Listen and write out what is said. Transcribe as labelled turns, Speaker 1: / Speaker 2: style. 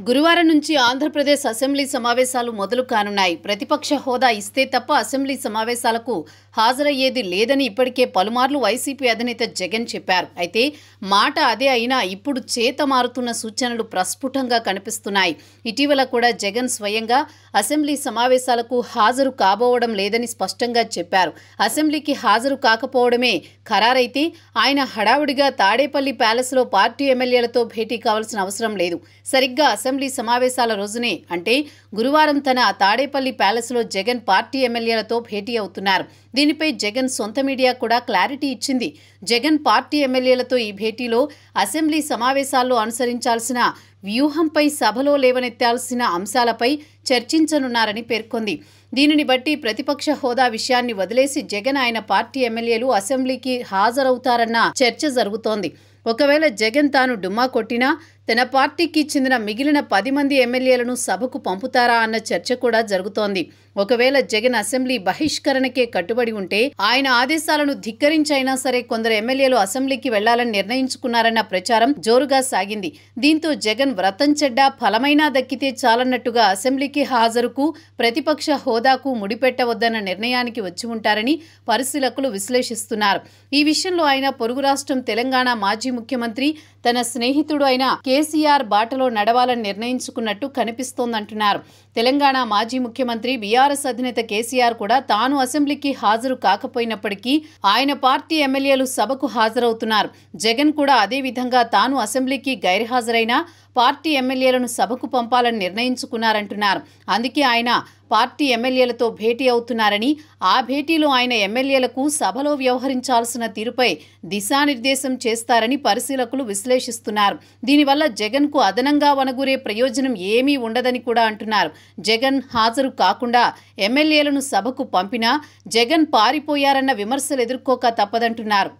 Speaker 1: గురువారం నుంచి ఆంధ్రప్రదేశ్ అసెంబ్లీ సమావేశాలు మొదలు కానున్నాయి. ప్రతిపక్ష హోదా ఇస్తే తప్ప అసెంబ్లీ సమావేశాలకు హాజరయ్యేది లేదని ఇప్పటికే పలుమార్లు వైసీపీ అధినేత జగన్ చెప్పారు. అయితే మాట అదే అయినా ఇప్పుడు చేత మారుతున్న సూచనలు ప్రస్ఫుటంగా కనిపిస్తున్నాయి. ఇటీవల కూడా జగన్ స్వయంగా అసెంబ్లీ సమావేశాలకు హాజరు కాబోవడం లేదని స్పష్టంగా చెప్పారు. అసెంబ్లీకి హాజరు కాకపోవడమే ఖరారైతే ఆయన హడావుడిగా తాడేపల్లి ప్యాలెస్లో పార్టీ ఎమ్మెల్యేలతో భేటీ కావాల్సిన అవసరం లేదు. సరిగ్గా అసెంబ్లీ సమావేశాల రోజునే అంటే గురువారం తన తాడేపల్లి ప్యాలెస్లో జగన్ పార్టీ ఎమ్మెల్యేలతో భేటీ అవుతున్నారు. దీనిపై జగన్ సొంత మీడియా కూడా క్లారిటీ ఇచ్చింది. జగన్ పార్టీ ఎమ్మెల్యేలతో ఈ భేటీలో అసెంబ్లీ సమావేశాల్లో అనుసరించాల్సిన వ్యూహంపై, సభలో లేవనెత్తాల్సిన అంశాలపై చర్చించనున్నారని పేర్కొంది. దీనిని బట్టి ప్రతిపక్ష హోదా విషయాన్ని వదిలేసి జగన్ ఆయన పార్టీ ఎమ్మెల్యేలు అసెంబ్లీకి హాజరవుతారన్న చర్చ జరుగుతోంది. ఒకవేళ జగన్ తాను డుమ్మా కొట్టినా తన పార్టీకి చెందిన మిగిలిన 10 మంది ఎమ్మెల్యేలను సభకు పంపుతారా అన్న చర్చ కూడా జరుగుతోంది. ఒకవేళ జగన్ అసెంబ్లీ బహిష్కరణకే కట్టుబడి ఉంటే ఆయన ఆదేశాలను ధిక్కరించైనా సరే కొందరు ఎమ్మెల్యేలు అసెంబ్లీకి వెళ్లాలని నిర్ణయించుకున్నారన్న ప్రచారం జోరుగా సాగింది. దీంతో జగన్ వ్రతం చెడ్డా ఫలమైనా దక్కితే చాలన్నట్టుగా అసెంబ్లీకి హాజరుకు, ప్రతిపక్ష హోదాకు ముడిపెట్టవద్దన్న నిర్ణయానికి వచ్చి ఉంటారని పరిశీలకులు విశ్లేషిస్తున్నారు. ఈ విషయంలో ఆయన పొరుగు రాష్ట్రం తెలంగాణ మాజీ ముఖ్యమంత్రి తన స్నేహితుడు అయిన కేసీఆర్ బాటలో నడవాలని నిర్ణయించుకున్నట్టు కనిపిస్తోందంటున్నారు. తెలంగాణ మాజీ ముఖ్యమంత్రి బీఆర్ఎస్ అధినేత కేసీఆర్ కూడా తాను అసెంబ్లీకి హాజరు కాకపోయినప్పటికీ ఆయన పార్టీ ఎమ్మెల్యేలు సభకు హాజరవుతున్నారు. జగన్ కూడా అదే విధంగా తాను అసెంబ్లీకి గైర్హాజరైనా పార్టీ ఎమ్మెల్యేలను సభకు పంపాలని నిర్ణయించుకున్నారంటున్నారు. అందుకే ఆయన పార్టీ ఎమ్మెల్యేలతో భేటీ అవుతున్నారని, ఆ భేటీలో ఆయన ఎమ్మెల్యేలకు సభలో వ్యవహరించాల్సిన తీరుపై దిశానిర్దేశం చేస్తారని పరిశీలకులు విశ్లేషిస్తున్నారు. దీనివల్ల జగన్కు అదనంగా వనగూరే ప్రయోజనం ఏమీ ఉండదని కూడా అంటున్నారు. జగన్ హాజరు కాకుండా ఎమ్మెల్యేలను సభకు పంపినా జగన్ పారిపోయారన్న విమర్శలు ఎదుర్కోక తప్పదంటున్నారు.